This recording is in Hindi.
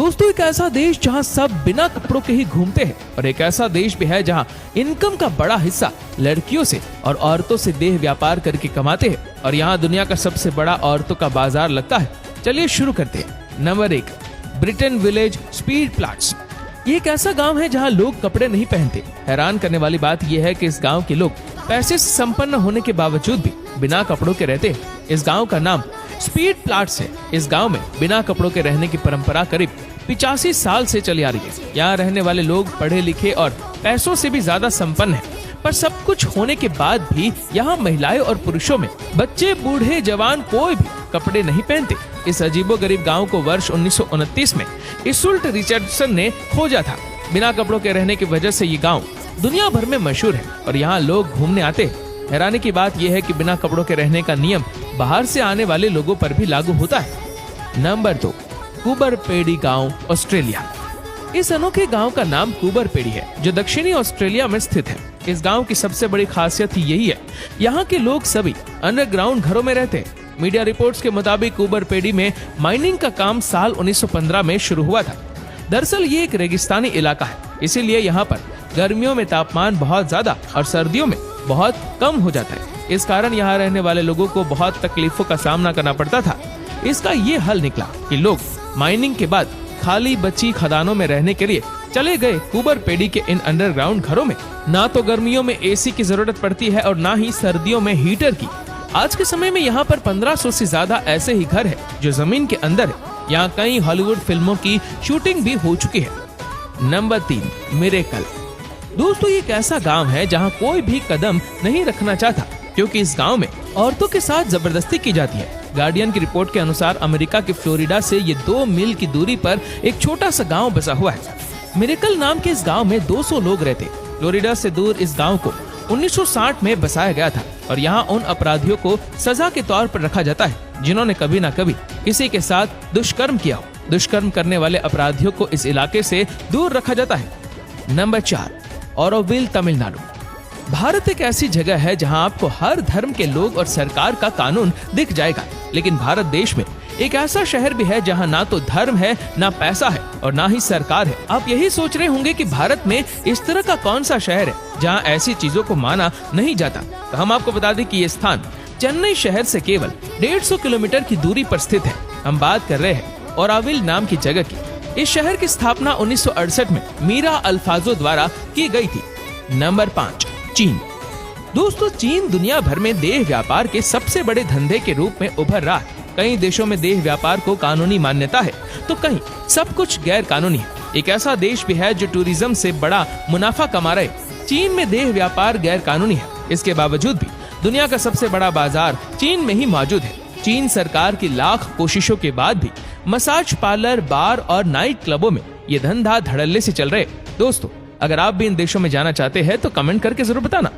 दोस्तों, एक ऐसा देश जहां सब बिना कपड़ों के ही घूमते हैं और एक ऐसा देश भी है जहां इनकम का बड़ा हिस्सा लड़कियों से और औरतों से देह व्यापार करके कमाते हैं और यहाँ दुनिया का सबसे बड़ा औरतों का बाजार लगता है। चलिए शुरू करते हैं। Number 1, Britain village speed plants. ये एक ऐसा गांव है जहां लोग कपड़े नहीं पहनते। हैरान करने वाली बात यह है कि इस गांव के लोग पैसे से संपन्न होने के बावजूद भी बिना कपड़ों के रहते हैं। इस गांव का नाम स्पीड प्लांट्स है। इस गांव में बिना कपड़ों के रहने की परंपरा करीब 85 साल से चली आ रही है। यहाँ रहने वाले लोग पढ़े लिखे और पैसों से भी ज्यादा संपन्न हैं। पर सब कुछ होने के बाद भी यहाँ महिलाएं और पुरुषों में बच्चे बूढ़े जवान कोई भी कपड़े नहीं पहनते। इस अजीबोगरीब गांव को वर्ष 1929 में इसुल्ट रिचर्डसन ने खोजा था। बिना कपड़ों के रहने की वजह से ये गांव दुनिया भर में मशहूर है और यहाँ लोग घूमने आते हैं। हैरानी की बात यह है कि बिना कपड़ों के रहने का नियम बाहर से आने वाले लोगों पर भी लागू होता है। नंबर 2, कूबर पेडी गांव, ऑस्ट्रेलिया। इस अनोखे गांव का नाम कूबर पेडी है जो दक्षिणी ऑस्ट्रेलिया में स्थित है। इस गांव की सबसे बड़ी खासियत ही यही है, यहाँ के लोग सभी अंडरग्राउंड घरों में रहते हैं। मीडिया रिपोर्ट्स के मुताबिक कूबर पेडी में माइनिंग का काम साल 1915 में शुरू हुआ था। दरअसल ये एक रेगिस्तानी इलाका है, इसीलिए यहाँ पर गर्मियों में तापमान बहुत ज्यादा और सर्दियों में बहुत कम हो जाता है। इस कारण यहाँ रहने वाले लोगों को बहुत तकलीफों का सामना करना पड़ता था। इसका ये हल निकला कि लोग माइनिंग के बाद खाली बची खदानों में रहने के लिए चले गए कूबर पेडी के इन अंडरग्राउंड घरों में। ना तो गर्मियों में एसी की जरूरत पड़ती है और ना ही सर्दियों में हीटर की। आज के समय में यहाँ पर 1500 से ज्यादा ऐसे ही घर है जो जमीन के अंदर है। यहाँ कई हॉलीवुड फिल्मों की शूटिंग भी हो चुकी है। Number 3, miracle. दोस्तों, ये एक ऐसा गांव है जहां कोई भी कदम नहीं रखना चाहता क्योंकि इस गांव में औरतों के साथ जबरदस्ती की जाती है। गार्डियन की रिपोर्ट के अनुसार अमेरिका के फ्लोरिडा से ये 2 मील की दूरी पर एक छोटा सा गांव बसा हुआ है। मिरेकल नाम के इस गांव में 200 लोग रहते। फ्लोरिडा से दूर इस गांव को 1960 में बसाया गया था और यहाँ उन अपराधियों को सजा के तौर पर रखा जाता है जिन्होंने कभी न कभी किसी के साथ दुष्कर्म किया हो। दुष्कर्म करने वाले अपराधियों को इस इलाके से दूर रखा जाता है। नंबर 4, ऑरोविल, तमिलनाडु। भारत एक ऐसी जगह है जहां आपको हर धर्म के लोग और सरकार का कानून दिख जाएगा, लेकिन भारत देश में एक ऐसा शहर भी है जहां ना तो धर्म है, ना पैसा है और ना ही सरकार है। आप यही सोच रहे होंगे कि भारत में इस तरह का कौन सा शहर है जहां ऐसी चीजों को माना नहीं जाता। तो हम आपको बता दें कि ये स्थान चेन्नई शहर से केवल 150 किलोमीटर की दूरी पर स्थित है। हम बात कर रहे हैं ऑरोविल नाम की जगह की। इस शहर की स्थापना 1968 में मीरा अल्फाजो द्वारा की गई थी। नंबर 5, चीन। दोस्तों, चीन दुनिया भर में देह व्यापार के सबसे बड़े धंधे के रूप में उभर रहा है। कई देशों में देह व्यापार को कानूनी मान्यता है तो कहीं सब कुछ गैर कानूनी है। एक ऐसा देश भी है जो टूरिज्म से बड़ा मुनाफा कमा रहे। चीन में देह व्यापार गैर कानूनी है। इसके बावजूद भी दुनिया का सबसे बड़ा बाजार चीन में ही मौजूद है। चीन सरकार की लाख कोशिशों के बाद भी मसाज पार्लर, बार और नाइट क्लबों में ये धंधा धड़ल्ले से चल रहे। दोस्तों, अगर आप भी इन देशों में जाना चाहते हैं तो कमेंट करके जरूर बताना।